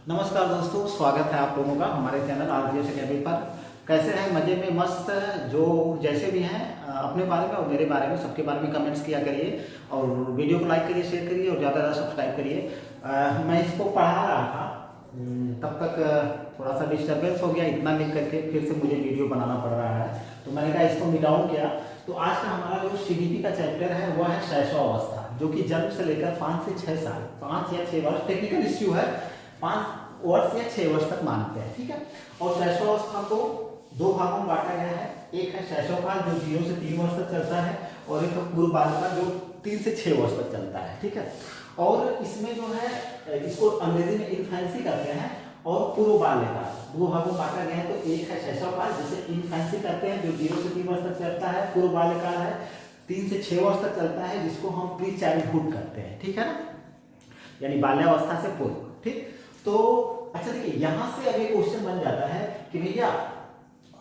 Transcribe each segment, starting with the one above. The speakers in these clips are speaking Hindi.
नमस्कार दोस्तों, स्वागत है आप लोगों का हमारे चैनल आरजीएस अकेडमी पर। कैसे हैं? मज़े में मस्त। जो जैसे भी हैं अपने बारे में और मेरे बारे में सबके बारे में कमेंट्स किया करिए और वीडियो को लाइक करिए, शेयर करिए और ज़्यादा ज़्यादा सब्सक्राइब करिए। मैं इसको पढ़ा रहा था, तब तक थोड़ा सा डिस्टर्बेंस हो गया, इतना लिख करके फिर से मुझे वीडियो बनाना पड़ रहा है, तो मैंने कहा इसको मिटाऊँ क्या। तो आज का हमारा जो सीडीपी का चैप्टर है वह है शैशवावस्था, जो कि जन्म से लेकर 5 से 6 साल, 5 या 6 वर्ष, टेक्निकल इश्यू है, 5 वर्ष या 6 वर्ष तक मानते हैं, ठीक है। और शैशवावस्था को 2 भागों में बांटा गया है। एक है शैशवकाल जो 0 से 3 वर्ष तक चलता है, और एक है पूर्व बाल्यकाल जो 3 से 6 वर्ष तक चलता है, ठीक है। और इसमें जो है इसको अंग्रेजी में इन्फेंसी कहते हैं, और पूर्व बाल्यकाल 2 भागों में बांटा गया है। तो एक है शैशवकाल जिसे इन्फेंसी कहते हैं, जो 0 से 3 वर्ष तक चलता है। पूर्व बाल्यकाल है 3 से 6 वर्ष तक चलता है, जिसको हम प्री चाइल्डहुड कहते हैं, ठीक है ना, यानी बाल्यावस्था से पूर्व, ठीक। तो अच्छा देखिए, यहां से अब एक क्वेश्चन बन जाता है कि भैया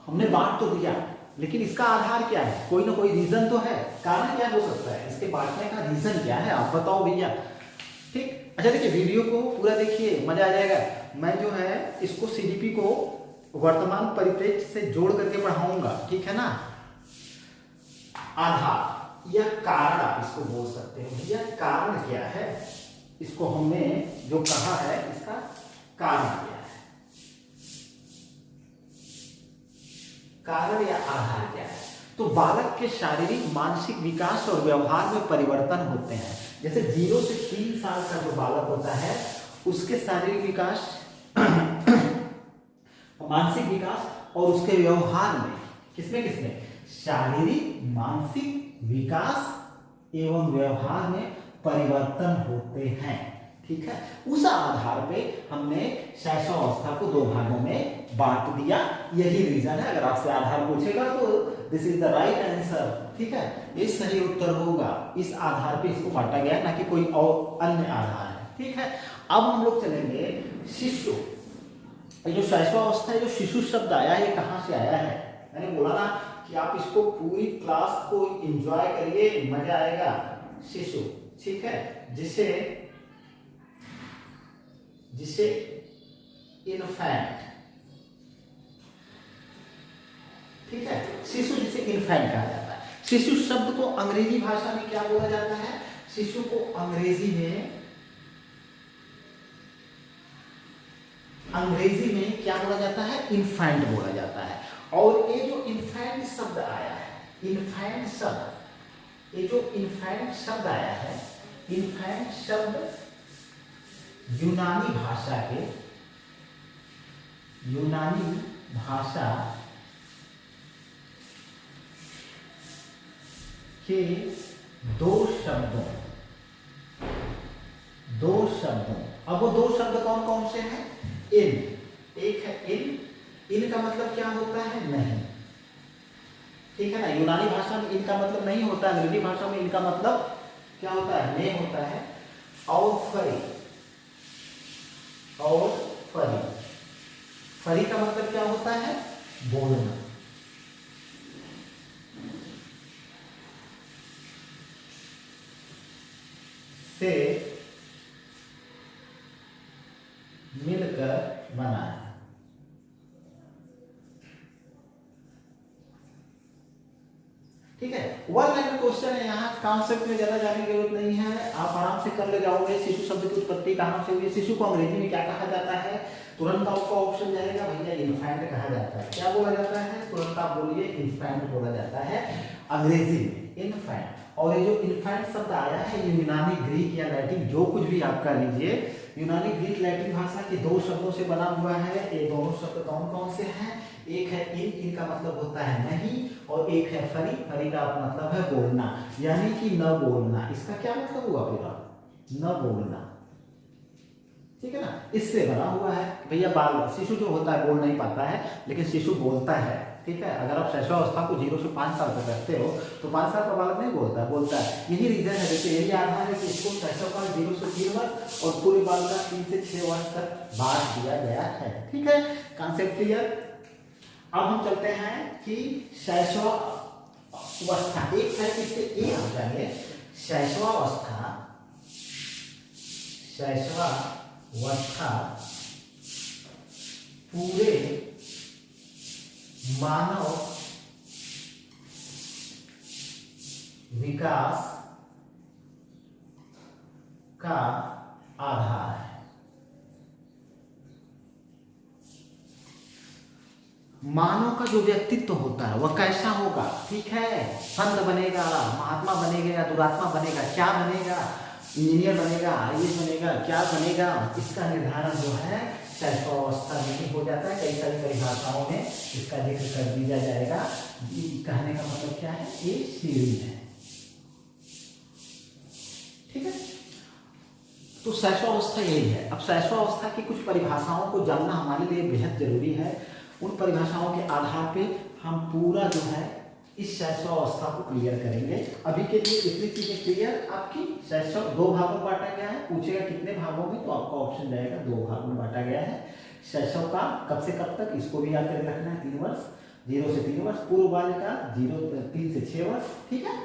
हमने बांट तो दिया, लेकिन इसका आधार क्या है? कोई ना कोई रीजन तो है, कारण क्या हो सकता है, इसके बांटने का रीजन क्या है, आप बताओ भैया, ठीक। अच्छा देखिए, वीडियो को पूरा देखिए, मजा आ जाएगा। मैं जो है इसको सीडीपी को वर्तमान परिप्रेक्ष्य से जोड़ करके पढ़ाऊंगा, ठीक है ना। आधार या कारण आप इसको बोल सकते हैं। भैया कारण क्या है, इसको हमने जो कहा है इसका कारण क्या है, कारण या आधार क्या है। तो बालक के शारीरिक मानसिक विकास और व्यवहार में परिवर्तन होते हैं। जैसे 0 से 3 साल का जो बालक होता है उसके शारीरिक विकास मानसिक विकास और उसके व्यवहार में किसमें शारीरिक मानसिक विकास एवं व्यवहार में परिवर्तन होते हैं, ठीक है। उस आधार पे हमने शैशवावस्था को 2 भागों में बांट दिया। यही रीजन है। अगर आपसे आधार पूछेगा तो this is the right answer, ठीक है, ये सही उत्तर होगा। इस आधार पे इसको बांटा गया, ना कि कोई और अन्य आधार है, ठीक है। अब हम लोग चलेंगे शिशु। जो शैशवावस्था है, जो शिशु शब्द आया है, ये कहां से आया है? मैंने बोला ना कि आप इसको पूरी क्लास को एंजॉय करिए, मजा आएगा। शिशु, ठीक है, जिसे इन्फैंट, ठीक है, शिशु जिसे इन्फैंट कहा जाता है। शिशु शब्द को अंग्रेजी भाषा में क्या बोला जाता है? शिशु को अंग्रेजी में क्या बोला जाता है? इन्फैंट बोला जाता है। और ये जो इन्फैंट शब्द आया है, इन्फैंट शब्द, ये जो इन्फैंट शब्द आया है, इन्फैंट शब्द यूनानी भाषा के 2 शब्दों, अब वो 2 शब्द कौन कौन से हैं? इन, एक है इन का मतलब क्या होता है? नहीं, ठीक है ना। यूनानी भाषा में इनका मतलब नहीं होता, अंग्रेजी भाषा में इनका मतलब क्या होता है? ने होता है। और फरी का मतलब क्या होता है? बोलना। से मिलकर बना है, ठीक है। वन लाइन क्वेश्चन है, यहाँ कॉन्सेप्ट में ज्यादा जाने की जरूरत नहीं है, आप आराम से कर ले जाओगे। शिशु शब्द की उत्पत्ति कहाँ से हुई? शिशु को अंग्रेजी में क्या कहा जाता है? तुरंत आपका ऑप्शन जाएगा भैया, इन्फैंट कहा जाता है। क्या बोला जाता है? तुरंत आप बोलिए, इन्फैंट बोला जाता है अंग्रेजी में, इन्फैंट। और ये जो इन्फैंट शब्द आया है, ये यूनानी, ग्रीक या लैटिन, जो कुछ भी आप कर लीजिए, यूनानी, ग्रीक, लैटिन भाषा के 2 शब्दों से बना हुआ है। ये दोनों शब्द कौन कौन से हैं? एक है इनका मतलब होता है नहीं, और एक है फरी का मतलब है बोलना, यानी कि न बोलना। इसका क्या मतलब हुआ पूरा? न बोलना, ठीक है ना। इससे बना हुआ है भैया। शिशु जो होता है बोल नहीं पाता है, लेकिन शिशु बोलता है, ठीक है। अगर आप शैशवावस्था को 0 से 5 साल तक रखते हो तो 5 साल का बालक नहीं बोलता है। यही रीजन है। देखिए, यही आधार है कि इसको शैशवकाल 0 से 3 वर्ष और पूर्व बालकाल 3 से 6 वर्ष तक बांट दिया गया है, ठीक है। Concept clear. अब हम चलते हैं कि शैशवावस्था, एक है इससे ए आ जाएंगे। शैशवावस्था पूरे मानव विकास का आधार है। मानव का जो व्यक्तित्व होता है वह कैसा होगा, ठीक है, संत बनेगा, महात्मा बनेगा या दुरात्मा बनेगा, क्या बनेगा, इंजीनियर बनेगा, आईएएस बनेगा, क्या बनेगा, इसका निर्धारण जो है शैशवावस्था में ही हो जाता है। कई सारी परिभाषाओं में इसका जिक्र कर दिया जाएगा। कहने का मतलब क्या है, ये सीढ़ी है, ठीक है। तो शैशवावस्था यही है। अब शैशवावस्था की कुछ परिभाषाओं को जानना हमारे लिए बेहद जरूरी है। उन परिभाषाओं के आधार पे हम पूरा जो है इस शैशवावस्था को क्लियर करेंगे। अभी के लिए इतनी चीजें क्लियर। आपकी शैशव 2 भागों में बांटा गया है। पूछेगा कितने भागों में, तो आपका ऑप्शन जाएगा 2 भागों में बांटा गया है। शैशव का कब से कब तक, इसको भी याद करके रखना है, 3 वर्ष, 0 से 3 वर्ष। पूर्व बाल्य का 3 से 6 वर्ष, ठीक है।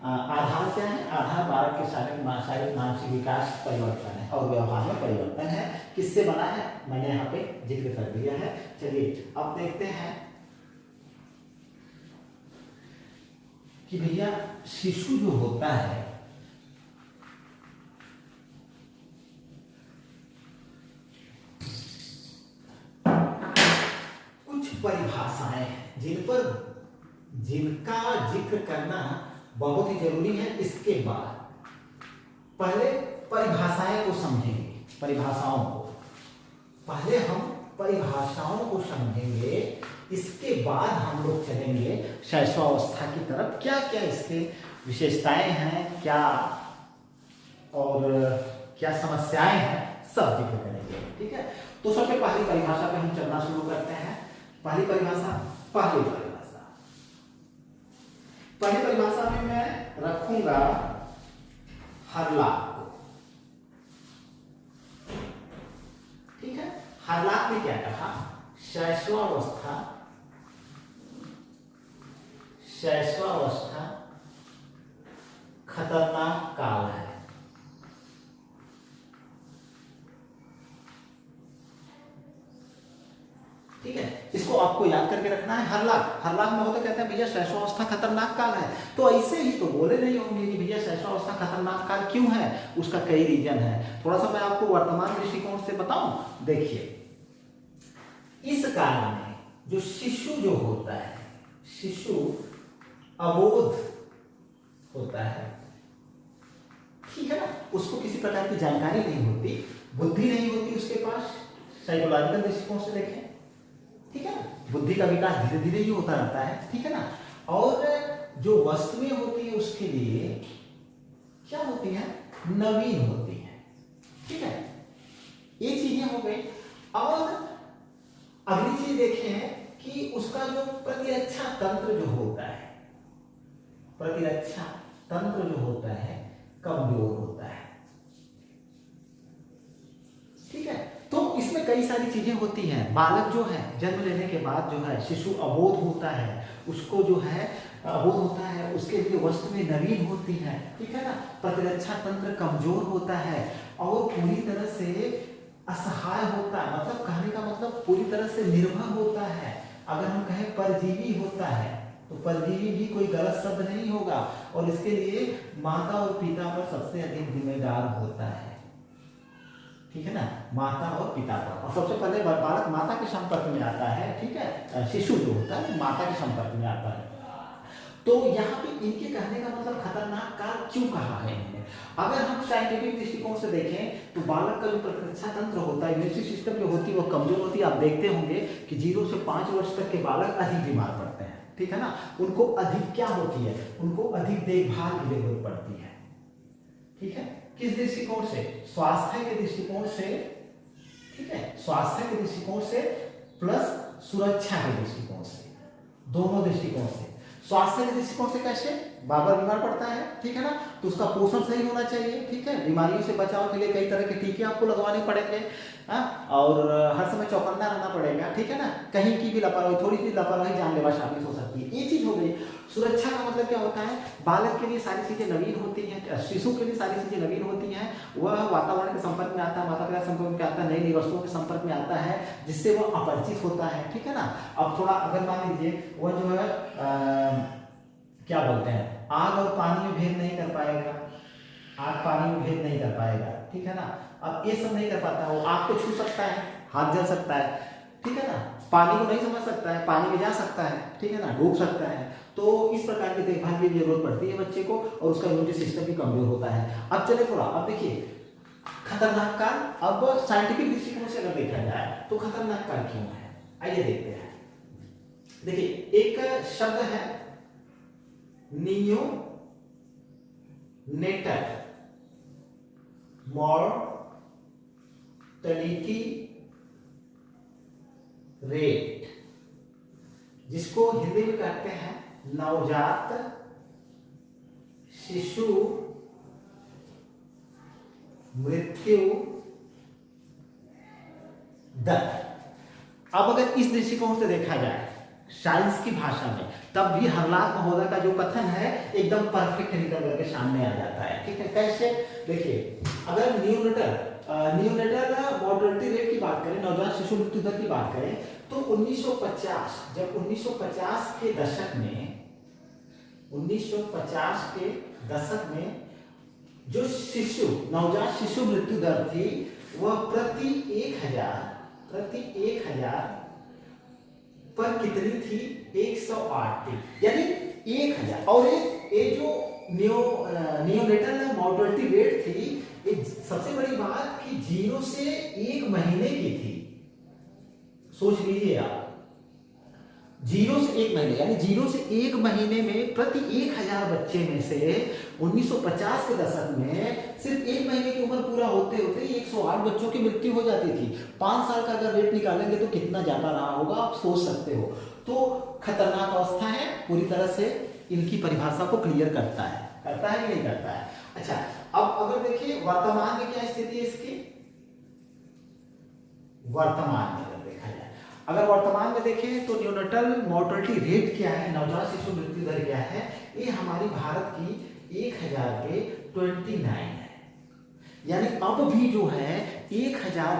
आधार क्या है, आधार बालक के शारीरिक मानसिक विकास परिवर्तन है और व्यवहार में परिवर्तन है। किससे बना है, मैंने यहाँ पे जिक्र कर दिया है। चलिए अब देखते हैं कि भैया शिशु जो होता है कुछ परिभाषाएं हैं जिनका जिक्र करना बहुत ही जरूरी है। इसके बाद पहले परिभाषाएं को समझेंगे, परिभाषाओं को पहले हम परिभाषाओं को समझेंगे, इसके बाद हम लोग चलेंगे शैशवावस्था की तरफ। क्या क्या इसके विशेषताएं हैं, क्या और क्या समस्याएं हैं, सब जिक्र करेंगे, ठीक है। तो सबसे पहली परिभाषा पे हम चलना शुरू करते हैं। पहली परिभाषा में मैं रखूंगा हरलाक को, ठीक है। हरलाक ने क्या कहा, शैशवावस्था खतरनाक काल है। ठीक है, इसको आपको याद करके रखना है। हरलाक में होता कहते हैं भैया शैशवावस्था खतरनाक काल है। तो ऐसे ही तो बोले नहीं होंगे कि भैया शैशवावस्था खतरनाक काल क्यों है, उसका कई रीजन है। थोड़ा सा मैं आपको वर्तमान दृष्टिकोण से बताऊं। देखिए, इस काल में जो शिशु जो होता है, शिशु अबोध होता है, ठीक है ना, उसको किसी प्रकार की जानकारी नहीं होती, बुद्धि नहीं होती उसके पास। साइकोलॉजिकल दृष्टिकोण से देखें, ठीक है ना, बुद्धि का विकास धीरे धीरे ही होता रहता है, ठीक है ना। और जो वस्तुएं होती है उसके लिए क्या होती है, नवीन होती है, ठीक है। ये चीजें हो गई। और अगली चीज देखें कि उसका जो प्रतिरक्षा तंत्र जो होता है, प्रतिरक्षा तंत्र जो होता है कमजोर होता है, ठीक है। तो इसमें कई सारी चीजें होती हैं। बालक जो है जन्म लेने के बाद जो है शिशु अबोध होता है, उसको जो है अबोध होता है, उसके लिए वस्तुएं नवीन होती हैं, ठीक है ना। प्रतिरक्षा तंत्र कमजोर होता है और पूरी तरह से असहाय होता है। मतलब कहने का मतलब पूरी तरह से निर्भर होता है। अगर हम कहें परजीवी होता है तो परजीवी भी कोई गलत शब्द नहीं होगा। और इसके लिए माता और पिता पर सबसे अधिक जिम्मेदार होता है, ठीक है ना, माता और पिता पर। और सबसे पहले बालक माता के संपर्क में आता है, ठीक है। शिशु जो होता है माता के संपर्क में आता है। तो यहाँ पे इनके कहने का मतलब खतरनाक काल क्यों कहा है इन्होंने। अगर हम साइंटिफिक दृष्टिकोण से देखें तो बालक का जो प्रतिरक्षा तंत्र होता है, इम्यूनिटी सिस्टम जो होती है वो कमजोर होती है। आप देखते होंगे कि 0 से 5 वर्ष तक के बालक अधिक बीमार पड़ते हैं, ठीक है ना। उनको अधिक क्या होती है, उनको अधिक देखभाल की जरूरत पड़ती है, ठीक है। किस दृष्टिकोण से, स्वास्थ्य के दृष्टिकोण से, ठीक है, स्वास्थ्य के दृष्टिकोण से प्लस सुरक्षा के दृष्टिकोण से, दोनों दृष्टिकोण से। स्वास्थ्य के दृष्टिकोण से कैसे, बार बार बीमार पड़ता है, ठीक है ना। तो उसका पोषण सही होना चाहिए, ठीक है। बीमारियों से बचाव के लिए कई तरह के टीके आपको लगवाने पड़ेंगे, और हर समय चौकन्ना रहना पड़ेगा, ठीक है ना। कहीं की भी लापरवाही, थोड़ी सी लापरवाही जानलेवा साबित हो सकती है। ये चीज हो गई। सुरक्षा का मतलब क्या होता है, बालक के लिए सारी चीजें नवीन होती हैं, शिशु के लिए सारी चीजें नवीन होती हैं। वह वातावरण के संपर्क में आता है, माता पिता के संपर्क में आता है, नई नई वस्तुओं के संपर्क में आता है, जिससे वह अपरिचित होता है, ठीक है ना। अब थोड़ा अगर मान लीजिए वह जो है क्या बोलते हैं, आग और पानी में भेद नहीं कर पाएगा, आग पानी में भेद नहीं कर पाएगा, ठीक है ना। अब ये सब नहीं कर पाता, वो आग को छू सकता है, हाथ जल सकता है, ठीक है ना। पानी को नहीं समझ सकता है, पानी में जा सकता है, ठीक है ना, डूब सकता है। तो इस प्रकार की देखभाल की जरूरत पड़ती है बच्चे को, और उसका इम्यूनिटी सिस्टम भी कमजोर होता है। अब चले थोड़ा, अब देखिए खतरनाक काल। अब साइंटिफिक दृष्टिकोण से अगर देखा जाए तो खतरनाक काल क्यों है, आइए देखते हैं। देखिए एक शब्द है नियोनेटल मॉर्टेलिटी रेट, जिसको हिंदी में कहते हैं नवजात शिशु मृत्यु दर। अब अगर इस दृष्टिकोण से देखा जाए साइंस की भाषा में, तब भी हरलाल महोदय का जो कथन है एकदम परफेक्ट निकल करके सामने आ जाता है, ठीक है। कैसे, देखिए अगर नियोनेटल मॉर्टेलिटी रेट की बात करें, नवजात शिशु मृत्यु दर की बात करें, तो 1950, जब 1950 के दशक में, 1950 के दशक में जो नवजात शिशु मृत्यु दर थी, वह प्रति 1000 पर कितनी थी, 108 थी, यानी 1000। और ये जो नियोनेटल मॉर्टेलिटी रेट थी, ये सबसे बड़ी बात कि 0 से 1 महीने की थी। सोच लीजिए आप, 0 से 1 महीने, यानी 0 से 1 महीने में प्रति 1000 बच्चे में से 1950 के दशक में सिर्फ 1 महीने की उम्र पूरा होते होते 108 बच्चों की मृत्यु हो जाती थी। 5 साल का अगर रेट निकालेंगे तो कितना ज्यादा रहा होगा, आप सोच सकते हो। तो खतरनाक अवस्था है, पूरी तरह से इनकी परिभाषा को क्लियर करता है कि नहीं करता है। अच्छा, अब अगर देखिए वर्तमान में क्या स्थिति है इसकी, वर्तमान में अगर वर्तमान में देखें तो नियोनेटल मॉर्टेलिटी रेट क्या है, नवजात शिशु मृत्यु दर क्या है, ये हमारी भारत की 1000 पे 29 है। यानी अब भी जो है 1000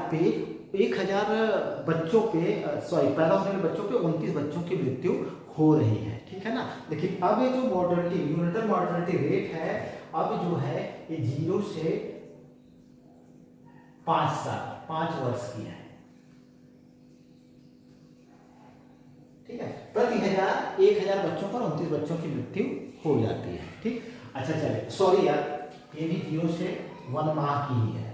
बच्चों पे, पैदा होने वाले बच्चों पे 29 बच्चों की मृत्यु हो रही है, ठीक है ना। लेकिन अब ये जो नियोनेटल मॉर्टेलिटी रेट है, अब जो है ये 0 से 5 वर्ष की है, ठीक है। प्रति 1000 बच्चों पर 29 बच्चों की मृत्यु हो जाती है, ठीक। अच्छा चले, सॉरी यार, ये भी 0 से 1 माह की ही है,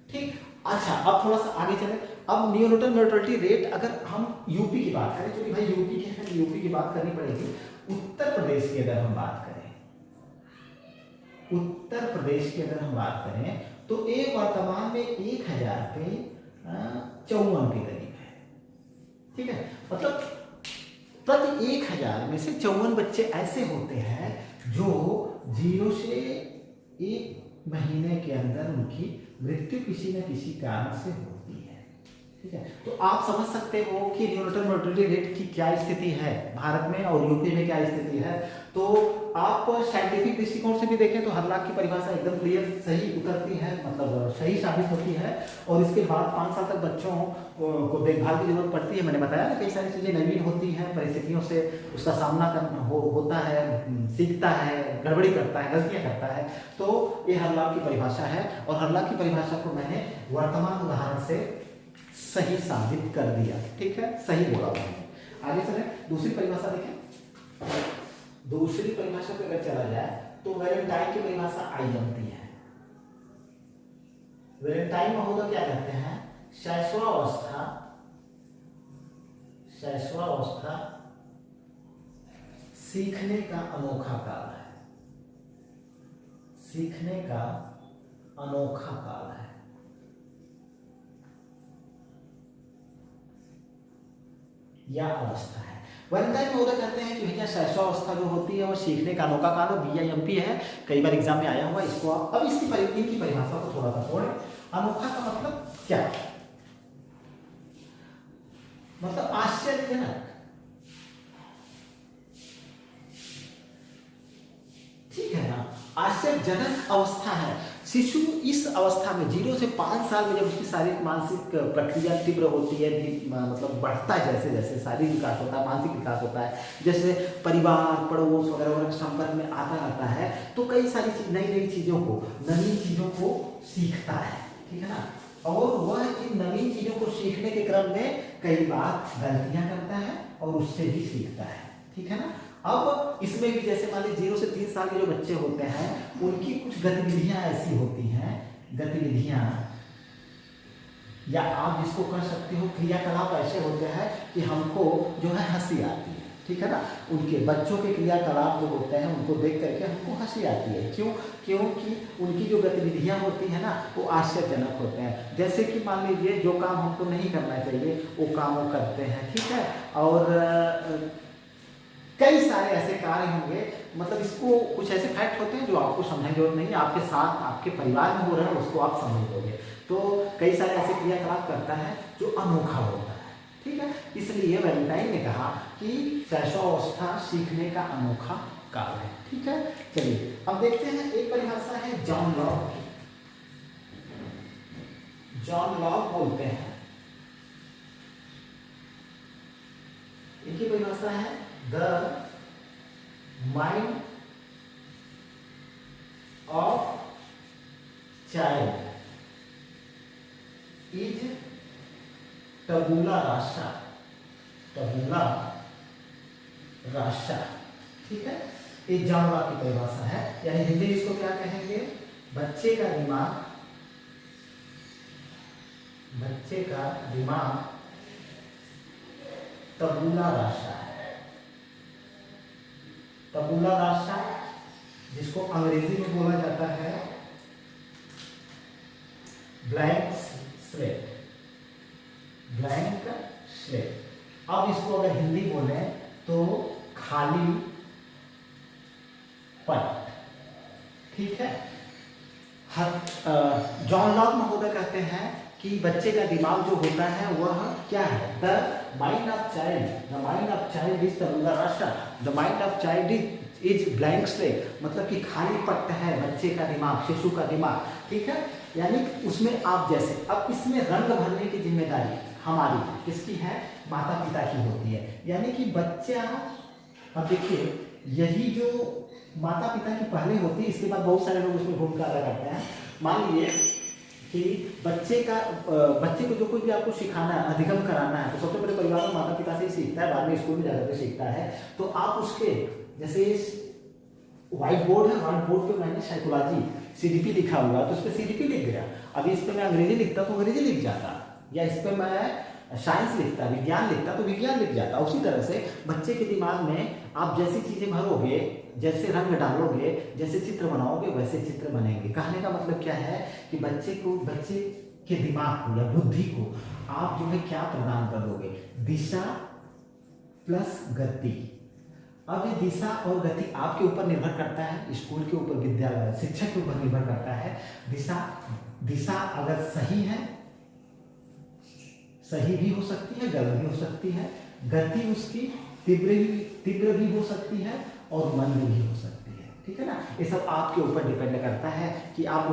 ठीक। अच्छा, अब थोड़ा सा आगे चले। अब नियोनेटल मॉर्टेलिटी रेट अगर हम यूपी की बात करें, क्योंकि भाई यूपी की बात करनी पड़ेगी। उत्तर प्रदेश की अगर हम बात करें, तो ये वर्तमान में 1000 पे 54 के करीब है, ठीक है। मतलब प्रति 1000 में से 54 बच्चे ऐसे होते हैं जो 0 से 1 महीने के अंदर उनकी मृत्यु किसी न किसी कारण से होती है, ठीक है। तो आप समझ सकते हो कि नियोनेटल मॉर्टेलिटी रेट की क्या स्थिति है भारत में और यूपी में क्या स्थिति है। तो आप साइंटिफिक दृष्टिकोण से भी देखें तो हरलाल की परिभाषा एकदम क्लियर, सही उतरती है, मतलब सही साबित होती है। और इसके बाद 5 साल तक बच्चों को देखभाल की जरूरत पड़ती है। मैंने बताया ना, कई सारी चीजें नवीन होती हैं, परिस्थितियों से उसका सामना करना होता है, सीखता है, गड़बड़ी करता है, गलतियां करता है। तो ये हरलाल की परिभाषा है, और हरलाल की परिभाषा को मैंने वर्तमान उदाहरण से सही साबित कर दिया, ठीक है, सही बोला मैंने। आगे चले, दूसरी परिभाषा देखें। दूसरी परिभाषा पे अगर चला जाए तो वैलेंटाइन की परिभाषा आई जमती है। वैलेंटाइन महोदय क्या कहते हैं, शैशवावस्था सीखने का अनोखा काल है, सीखने का अनोखा काल है। या अवस्था है। वैलेंटाइन में उधर कहते हैं कि भैया शैशवावस्था जो होती है वो सीखने का अनोखा काल BIMP है, कई बार एग्जाम में आया हुआ। इसको अब इसकी परिभाषा को थोड़ा सा छोड़ें। अनोखा का मतलब क्या, मतलब आश्चर्यजनक, ठीक है ना, आश्चर्यजनक अवस्था है। शिशु इस अवस्था में 0 से 5 साल में जब उसकी शारीरिक मानसिक प्रक्रिया तीव्र होती है, मतलब बढ़ता है, जैसे जैसे शारीरिक विकास होता है, मानसिक विकास होता है, जैसे परिवार पड़ोस वगैरह वगैरह के संपर्क में आता रहता है, तो कई सारी नई नई चीज़ों को, नवीन चीज़ों को सीखता है, ठीक है ना। और वह इन नवीन चीज़ों को सीखने के क्रम में कई बार गलतियाँ करता है और उससे भी सीखता है, ठीक है ना। अब इसमें भी जैसे मान लीजिए 0 से 3 साल के जो बच्चे होते हैं उनकी कुछ गतिविधियां ऐसी होती हैं, गतिविधियां या आप जिसको कह सकते हो क्रियाकलाप ऐसे होते हैं कि हमको जो है हंसी आती है, ठीक है ना। उनके बच्चों के क्रियाकलाप जो होते हैं उनको देख करके हमको हंसी आती है। क्यों? क्योंकि उनकी जो गतिविधियां होती है ना वो आश्चर्यजनक होते हैं। जैसे कि मान लीजिए जो काम हमको नहीं करना चाहिए वो काम वो करते हैं, ठीक है। और कई सारे ऐसे कार्य होंगे, मतलब इसको कुछ ऐसे फैक्ट होते हैं जो आपको समझने की जरूरत नहीं है, आपके साथ आपके परिवार में हो रहा है उसको आप समझ लोगे। तो कई सारे ऐसे क्रियाकलाप करता है जो अनोखा होता है, ठीक है। इसलिए वैलेंटाइन ने कहा कि शैशवावस्था सीखने का अनोखा काल है, ठीक है। चलिए अब देखते हैं, एक परिभाषा है जॉन लॉक की। जॉन लॉक बोलते हैं, इनकी परिभाषा है The mind of child is tabula rasa, tabula rasa, ठीक है। ये जॉन लॉक की परिभाषा है, यानी हिंदी में इसको क्या कहेंगे, बच्चे का दिमाग, बच्चे का दिमाग तबूला रासा है। तबूला रासा जिसको अंग्रेजी में बोला जाता है ब्लैंक स्लेट, ब्लैंक स्लेट। अब इसको अगर हिंदी बोले तो खाली पट, ठीक है। जॉन लॉक महोदय कहते हैं कि बच्चे का दिमाग जो होता है वह क्या है, the mind of child, the mind of child is tabula rasa, the mind of child is blank slate, मतलब कि खाली पट्ट है बच्चे का दिमाग, शिशु का दिमाग, ठीक है। यानी उसमें आप जैसे, अब इसमें रंग भरने की जिम्मेदारी हमारी किसकी है, माता पिता की होती है। यानी कि बच्चा, अब देखिए यही जो माता पिता की पहले होती है, इसके बाद बहुत सारे लोग उसमें भूमिका अदा करते हैं। मान लीजिए कि बच्चे को जो कुछ भी आपको सिखाना है, अधिगम कराना है, तो सबसे पहले परिवार में माता पिता से ही सीखता है, बाद में स्कूल में जाकर सीखता है। तो आप उसके जैसे व्हाइट बोर्ड है, व्हाइट बोर्ड पे मैंने साइकोलॉजी CDP लिखा हुआ, तो उस पर CDP लिख गया। अभी इस पर मैं अंग्रेजी लिखता तो अंग्रेजी लिख जाता, या इस पर मैं साइंस लिखता, विज्ञान लिखता तो विज्ञान लिख जाता। उसी तरह से बच्चे के दिमाग में आप जैसी चीजें भरोगे, जैसे रंग डालोगे, जैसे चित्र बनाओगे, वैसे चित्र बनेंगे। कहने का मतलब क्या है कि बच्चे के दिमाग को या बुद्धि को आप जो है क्या प्रदान करोगे, दिशा प्लस गति। अब ये दिशा और गति आपके ऊपर निर्भर करता है, स्कूल के ऊपर, विद्यालय शिक्षक के ऊपर निर्भर करता है। दिशा अगर सही है, सही भी हो सकती है, गलत भी हो सकती है। गति उसकी तीव्र भी हो सकती है और मंद भी हो सकती है, ठीक है ना। ये सब आपके ऊपर डिपेंड करता है कि आप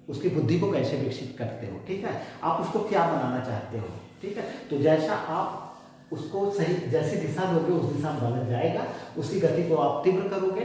उसकी बुद्धि को कैसे विकसित करते हो, ठीक है। आप उसको क्या बनाना चाहते हो, ठीक है। तो जैसा आप उसको सही जैसी दिशा दोगे उस दिशा में बढ़ जाएगा। उसकी गति को आप तीव्र करोगे,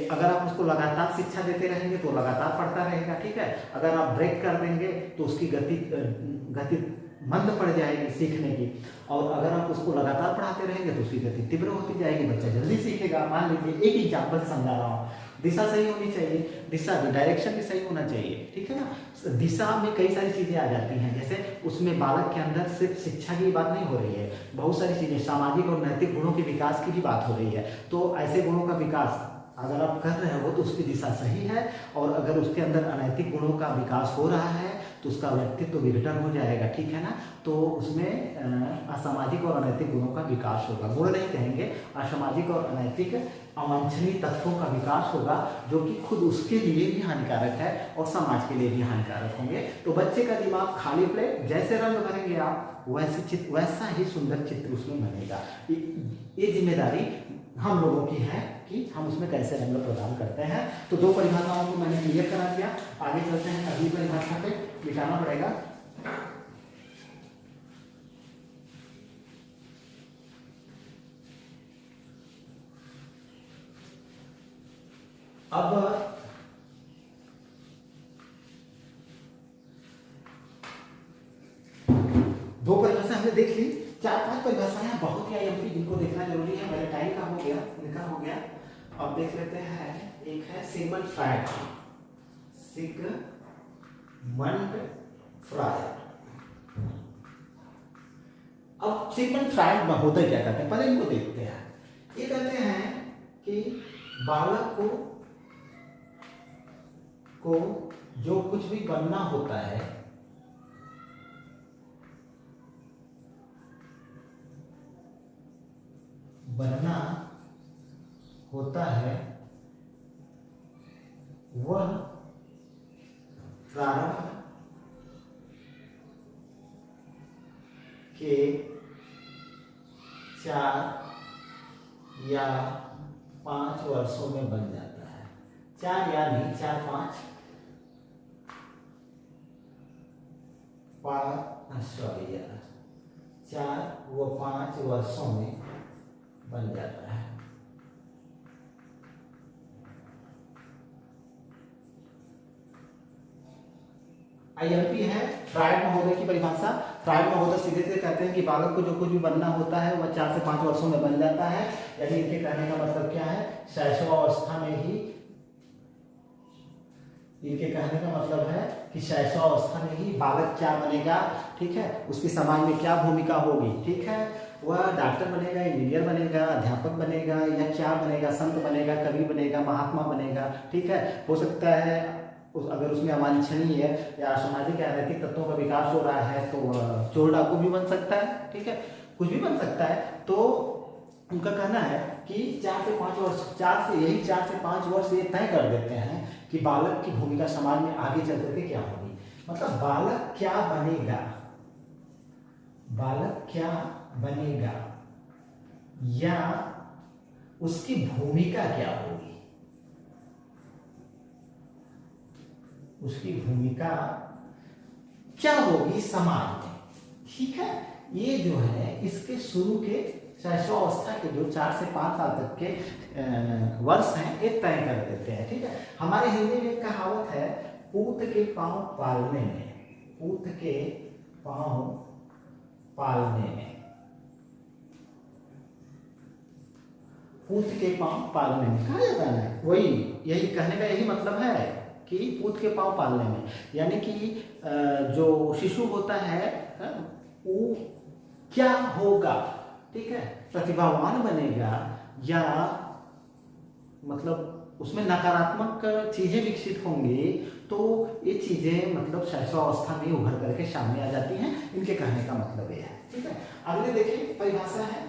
अगर आप उसको लगातार शिक्षा देते रहेंगे तो लगातार पढ़ता रहेगा, ठीक है। अगर आप ब्रेक कर देंगे तो उसकी गति मंद पड़ जाएगी सीखने की, और अगर आप उसको लगातार पढ़ाते रहेंगे तो उसकी गति तीव्र होती जाएगी, बच्चा जल्दी सीखेगा। मान लीजिए एक एग्जाम्पल समझा रहा हूँ, दिशा सही होनी चाहिए, दिशा भी, डायरेक्शन भी सही होना चाहिए, ठीक है ना। दिशा में कई सारी चीजें आ जाती हैं, जैसे उसमें बालक के अंदर सिर्फ शिक्षा की बात नहीं हो रही है, बहुत सारी चीजें सामाजिक और नैतिक गुणों के विकास की भी बात हो रही है। तो ऐसे गुणों का विकास अगर आप कर रहे हो तो उसकी दिशा सही है, और अगर उसके अंदर अनैतिक गुणों का विकास हो रहा है तो उसका व्यक्तित्व विघटन हो जाएगा, ठीक है ना। तो उसमें असामाजिक और अनैतिक गुणों का विकास होगा, गुण नहीं कहेंगे, असामाजिक और अनैतिक अवांछनीय तत्वों का विकास होगा, जो कि खुद उसके लिए भी हानिकारक है और समाज के लिए भी हानिकारक होंगे। तो बच्चे का दिमाग खाली प्लेट, जैसे रंग भरेंगे आप वैसा ही सुंदर चित्र उसमें बनेगा। ये जिम्मेदारी हम लोगों की है कि हम उसमें कैसे रंग प्रदान करते हैं। तो 2 परिभाषाओं को मैंने क्लियर करा दिया। आगे चलते हैं, अगली परिभाषा पे लिखाना पड़ेगा। अब 2 परिभाषा हमने देख ली, 4-5 परिभाषाएं बहुत ही आईएमपी जिनको देखना जरूरी है। मेरे टाइम का हो गया, लिखा हो गया। अब देख लेते हैं, एक है सिगमंड फ्रायड। अब सिगमंड फ्रायड होता क्या कहते हैं, पहले इनको देखते हैं। ये कहते हैं कि बालक को जो कुछ भी बनना होता है, वह प्रारंभ के 4 या 5 वर्षों में बन जाता है। 4 या नहीं, 4-5 4-5 वर्षों में बन जाता है। आईएमपी है फ्रायड महोदय की परिभाषा। फ्रायड महोदय सीधे सीधे कहते हैं कि बालक को जो कुछ भी बनना होता है वह 4 से 5 वर्षों में बन जाता है। यानी इनके कहने का मतलब क्या है, शैशवावस्था में ही, इनके कहने का मतलब है कि शैशवावस्था में ही बालक क्या बनेगा, ठीक है, उसकी समाज में क्या भूमिका होगी, ठीक है, वह डॉक्टर बनेगा, इंजीनियर बनेगा, अध्यापक बनेगा, या क्या बनेगा, संत बनेगा, कवि बनेगा, महात्मा बनेगा, ठीक है। हो सकता है अगर उसमें अवांछनीय या असामाजिक या अनैतिक तत्वों का विकास हो रहा है तो चोर डाकू भी बन सकता है, ठीक है, कुछ भी बन सकता है। तो उनका कहना है कि 4 से 5 वर्ष, 4 से 5 वर्ष ये तय कर देते हैं कि बालक की भूमिका समाज में आगे चल करके क्या होगी। मतलब बालक क्या बनेगा या उसकी भूमिका क्या होगी, उसकी भूमिका क्या होगी समाज में, ठीक है। ये जो है इसके शुरू के शैशवावस्था के जो 4 से 5 साल तक के वर्ष हैं ये तय कर देते हैं, ठीक है। हमारे हिंदी में एक कहावत है, पूत के पांव पालने में, पूत के पांव पालने में, पूत के पांव पालने में कहा जाता है। वही, यही कहने का यही मतलब है कि पूत के पांव पालने में, यानी कि जो शिशु होता है वो क्या होगा, ठीक है, प्रतिभावान बनेगा या मतलब उसमें नकारात्मक चीजें विकसित होंगी, तो ये चीजें मतलब शैशवावस्था में उभर करके सामने आ जाती हैं। इनके कहने का मतलब ये है, ठीक है। अगले देखिए परिभाषा है,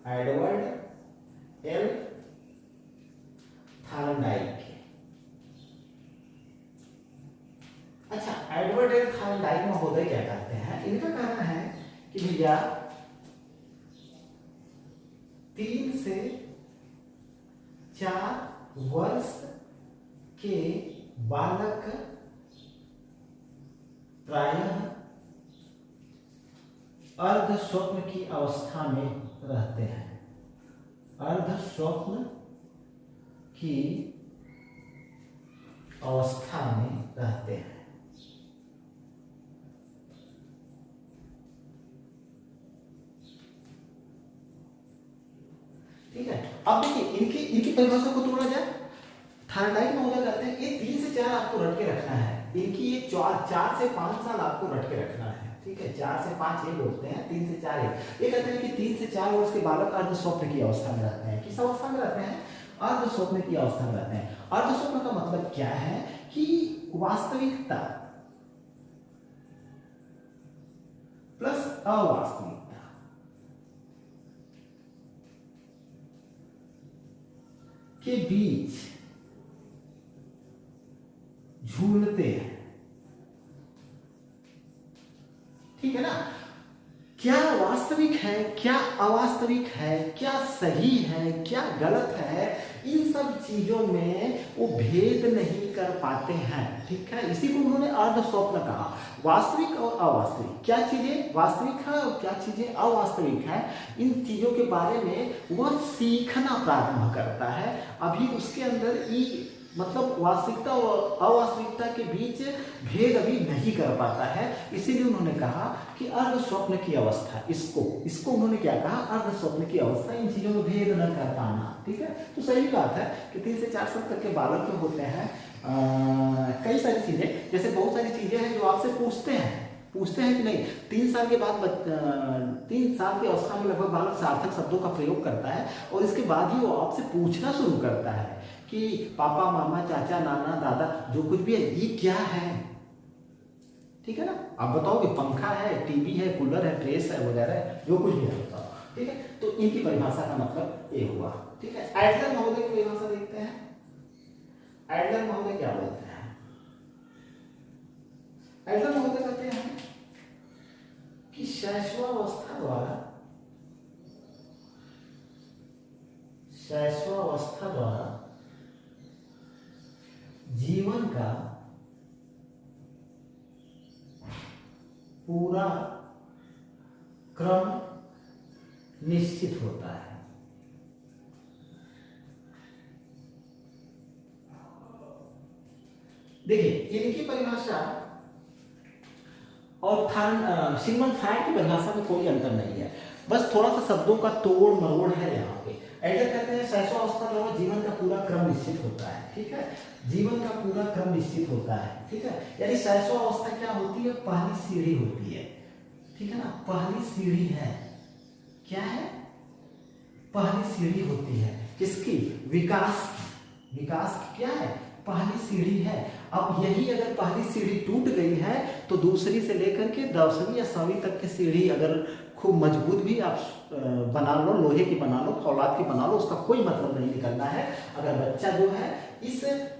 एडवर्ड एल थार्नडाइक। अच्छा, एडवर्ड एल थार्नडाइक महोदय क्या कहते हैं, इनका कहना है कि भैया 3 से 4 वर्ष के बालक प्रायः अर्ध स्वप्न की अवस्था में रहते हैं, अर्ध स्वप्न की अवस्था में रहते हैं। ठीक है। अब देखिए इनकी परिभाषा को तोड़ा जाए, थार्नडाइक महोदय कहते हैं ये 3 से 4 आपको रट के रखना है, इनकी ये 4 से 5 साल आपको रट के रखना है। ठीक है, 4 से 5 ये बोलते हैं, 3 से 4 ये कहते हैं कि 3 से 4 वर्ष के बालक अर्ध स्वप्न की अवस्था में रहते हैं। किस अवस्था में रहते हैं? अर्ध स्वप्न की अवस्था में रहते हैं। अर्ध स्वप्न का मतलब क्या है कि वास्तविकता प्लस अवास्तविकता के बीच झूलते हैं, ठीक है ना। क्या वास्तविक है, क्या अवास्तविक है, क्या सही है, क्या गलत है, इन सब चीजों में वो भेद नहीं कर पाते हैं, ठीक है। इसी को उन्होंने अर्ध स्वप्न कहा। वास्तविक और अवास्तविक, क्या चीजें वास्तविक है और क्या चीजें अवास्तविक है, इन चीजों के बारे में वह सीखना प्रारंभ करता है। अभी उसके अंदर मतलब वास्तविकता और अवास्तविकता के बीच भेद अभी नहीं कर पाता है। इसीलिए उन्होंने कहा कि अर्ध स्वप्न की अवस्था, इसको उन्होंने क्या कहा? अर्ध स्वप्न की अवस्था, इन चीजों में भेद न कर पाना, ठीक है। तो सही बात है कि 3 से 4 साल तक के बालक जो होते हैं, कई सारी चीजें, जैसे बहुत सारी चीजें हैं जो आपसे पूछते हैं कि नहीं। 3 साल के बाद 3 साल की अवस्था में लगभग बालक सार्थक शब्दों का प्रयोग करता है और इसके बाद ही वो आपसे पूछना शुरू करता है कि पापा, मामा, चाचा, नाना, दादा, जो कुछ भी है ये क्या है, ठीक है ना। आप बताओ कि पंखा है, टीवी है, कूलर है, प्रेस है, वगैरह है, जो कुछ भी है बताओ, ठीक है। तो इनकी परिभाषा का मतलब ये हुआ, ठीक है। एडलर महोदय की परिभाषा देखते हैं। एडलर महोदय क्या बोलते हैं? एडलर महोदय कहते हैं कि शैशवावस्था द्वारा जीवन का पूरा क्रम निश्चित होता है। देखिए, इनकी परिभाषा और सिगमंड फ्रायड की परिभाषा में कोई अंतर नहीं है, बस थोड़ा सा शब्दों का तोड़ मरोड़ है यहाँ पे। एडलर कहते हैं शैशवावस्था द्वारा जीवन का पूरा क्रम निश्चित होता है, ठीक है। जीवन का पूरा क्रम निश्चित होता है, ठीक है। यानी शैशवावस्था क्या होती है? पहली सीढ़ी होती है, ठीक है ना। पहली सीढ़ी है, क्या है? पहली सीढ़ी होती है किसकी? विकास की क्या है? पहली सीढ़ी है। अब यही अगर पहली सीढ़ी टूट गई है तो दूसरी से लेकर के 10वीं या 100वीं तक की सीढ़ी अगर खूब मजबूत भी आप बना लो, लोहे की बना लो, फौलाद की बना लो, उसका कोई मतलब नहीं निकलना है। अगर बच्चा जो है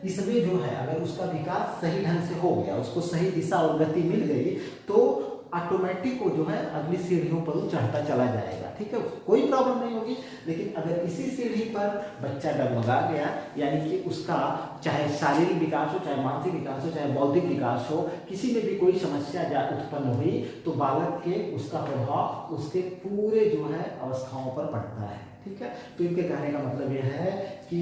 इसमें जो है अगर उसका विकास सही ढंग से हो गया, उसको सही दिशा और गति मिल गई तो ऑटोमेटिक वो जो है अगली सीढ़ियों पर वो चढ़ता चला जाएगा, ठीक है, कोई प्रॉब्लम नहीं होगी। लेकिन अगर इसी सीढ़ी पर बच्चा डगमगा गया, यानी कि उसका चाहे शारीरिक विकास हो, चाहे मानसिक विकास हो, चाहे बौद्धिक विकास हो, किसी में भी कोई समस्या उत्पन्न हुई तो बालक के उसका प्रभाव उसके पूरे जो है अवस्थाओं पर पड़ता है, ठीक है। तो इनके कहने का मतलब यह है कि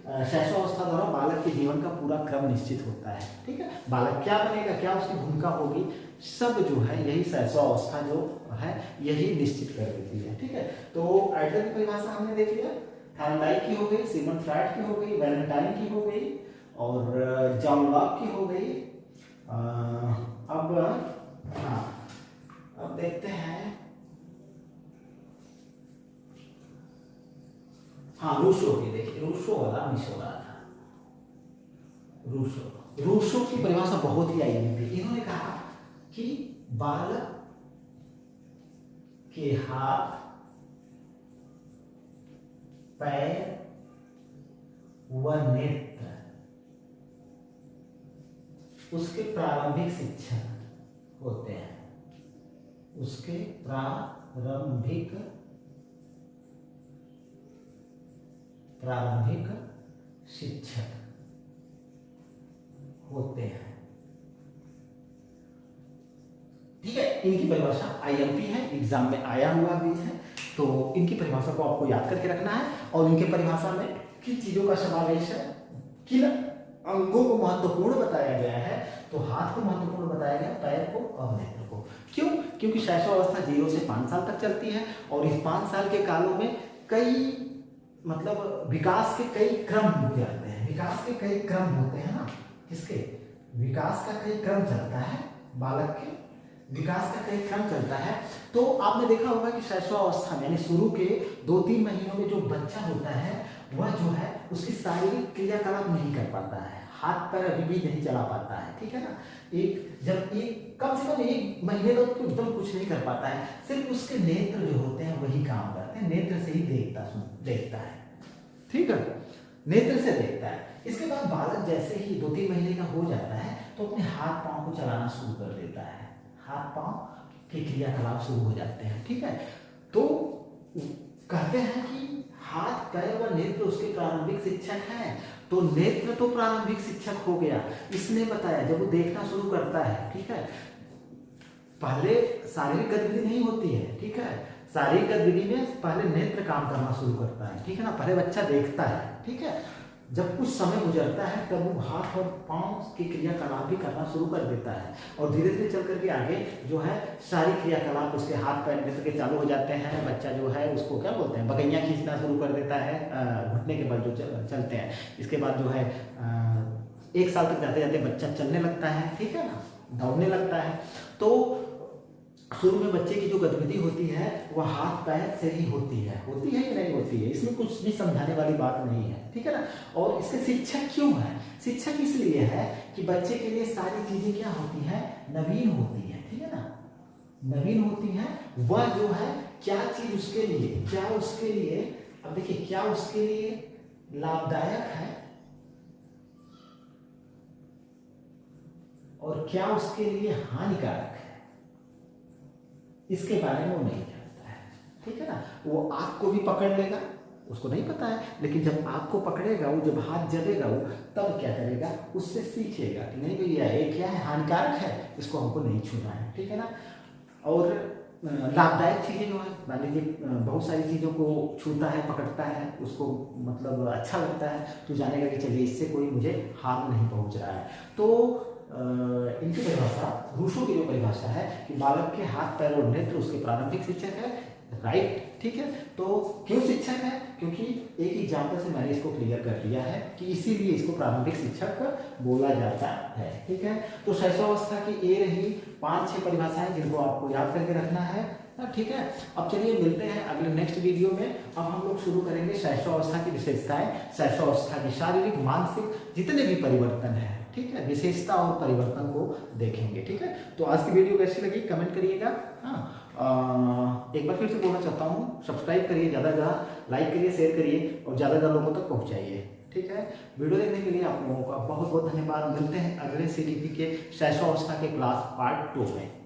शैशवावस्था द्वारा बालक के जीवन का पूरा क्रम निश्चित होता है, ठीक है। बालक क्या बनेगा, क्या उसकी भूमिका होगी, सब जो है यही शैशवावस्था जो है यही निश्चित कर देती है, ठीक है। तो एडलर की परिभाषा हमने देख लिया, थॉर्नडाइक की हो गई, सिगमंड फ्रायड की हो गई, वैलेंटाइन की हो गई और जॉन लॉक की हो गई। अब देखते हैं, हाँ, रूसो की। देखिए, रूसो वाला मिस हो रहा था। रूसो की परिभाषा बहुत ही आई थी। इन्होंने कहा कि बालक के हाथ, पैर व नेत्र उसके प्रारंभिक शिक्षक होते हैं, उसके प्रारंभिक शिक्षक होते हैं, ठीक है। इनकी परिभाषा आईएमपी है, एग्जाम में आया हुआ भी है, तो इनकी परिभाषा को आपको याद करके रखना है। और इनके परिभाषा में किन चीजों का समावेश है, किन अंगों को महत्वपूर्ण बताया गया है, तो हाथ को महत्वपूर्ण बताया गया, पैर को और नेत्र को। क्यों? क्योंकि शैशवावस्था 0 से 5 साल तक चलती है और इस 5 साल के कालों में कई मतलब विकास के कई क्रम हो जाते हैं, विकास के कई क्रम होते हैं ना, किसके? विकास का कई क्रम चलता है बालक के, विकास का कई क्रम चलता है। तो आपने देखा होगा कि शैशवावस्था में यानी शुरू के 2-3 महीनों में जो बच्चा होता है वह जो है उसकी शारीरिक क्रियाकलाप नहीं कर पाता है, हाथ पैर अभी भी नहीं चला पाता है, ठीक है ना। एक कम से कम 1 महीने तक तो एकदम कुछ नहीं कर पाता है, सिर्फ उसके नेत्र जो होते हैं वही काम करते हैं, नेत्र से ही देखता है, ठीक है, नेत्र से देखता है। इसके बाद बालक जैसे ही 2-3 महीने का हो जाता है तो अपने हाथ पांव को चलाना शुरू कर देता है, हाथ पांव के क्रियाकलाप शुरू हो जाते हैं, ठीक है। तो कहते हैं कि हाथ पैर व नेत्र उसके प्रारंभिक शिक्षक हैं। तो नेत्र तो प्रारंभिक शिक्षक हो गया, इसने बताया जब वो देखना शुरू करता है, ठीक है, पहले शारीरिक गतिविधि नहीं होती है, ठीक है, शारीरिक गतिविधि में पहले नेत्र काम करना शुरू करता है, ठीक है ना, पहले बच्चा देखता है, ठीक है। जब कुछ समय गुजरता है तब वो हाथ और पांव की क्रियाकलाप भी करना शुरू कर देता है और धीरे धीरे चल करके आगे जो है सारी क्रियाकलाप उसके हाथ पैर नेत्र के चालू हो जाते हैं। बच्चा जो है उसको क्या बोलते हैं, बगैया खींचना शुरू कर देता है, घुटने के बल जो चलते हैं। इसके बाद जो है 1 साल तक जाते जाते बच्चा चलने लगता है, ठीक है ना, दौड़ने लगता है। तो शुरू में बच्चे की जो गतिविधि होती है वह हाथ पैर से ही होती है कि नहीं होती है, इसमें कुछ भी समझाने वाली बात नहीं है, ठीक है ना। और इसके शिक्षक क्यों है, शिक्षक इसलिए है कि बच्चे के लिए सारी चीजें क्या होती है, नवीन होती है, ठीक है ना, नवीन होती है। वह जो है क्या चीज उसके लिए अब देखिए क्या उसके लिए लाभदायक है और क्या उसके लिए हानिकारक है, इसके बारे में वो नहीं जानता है, ठीक है ना। वो आग को भी पकड़ लेगा, उसको नहीं पता है, लेकिन जब आग को पकड़ेगा वो, जब हाथ जलेगा वो, तब क्या करेगा, उससे सीखेगा कि नहीं भैया ये क्या है, हानिकारक है, इसको हमको नहीं छूना है, ठीक है ना। और लाभदायक चीजें जो है, मान लीजिए बहुत सारी चीजों को छूता है, पकड़ता है, उसको मतलब अच्छा लगता है, तो जानेगा कि चलिए इससे कोई मुझे हार्म नहीं पहुंच रहा है। तो इनकी परिभाषा, रूसो की जो परिभाषा है कि बालक के हाथ पैर और नेत्र उसके प्रारंभिक शिक्षक है, राइट, ठीक है। तो क्यों शिक्षक है, क्योंकि एक एग्जाम्पल से मैंने इसको क्लियर कर दिया है कि इसीलिए इसको प्रारंभिक शिक्षक बोला जाता है, ठीक है। तो शैशवावस्था की ये रही 5-6 परिभाषाएं जिनको आपको याद करके रखना है, ठीक है। अब चलिए मिलते हैं अगले नेक्स्ट वीडियो में। अब हम लोग शुरू करेंगे शैशवावस्था की विशेषताएं, शैशवावस्था की शारीरिक मानसिक जितने भी परिवर्तन है, ठीक है, विशेषता और परिवर्तन को देखेंगे, ठीक है। तो आज की वीडियो कैसी लगी कमेंट करिएगा। हाँ, एक बार फिर से बोलना चाहता हूँ, सब्सक्राइब करिए, ज़्यादा से ज़्यादा लाइक करिए, शेयर करिए और ज़्यादा लोगों तक पहुँचाइए, ठीक है। वीडियो देखने के लिए आप लोगों का बहुत बहुत धन्यवाद। मिलते हैं अगले CDP के शैशवावस्था के क्लास पार्ट 2 में।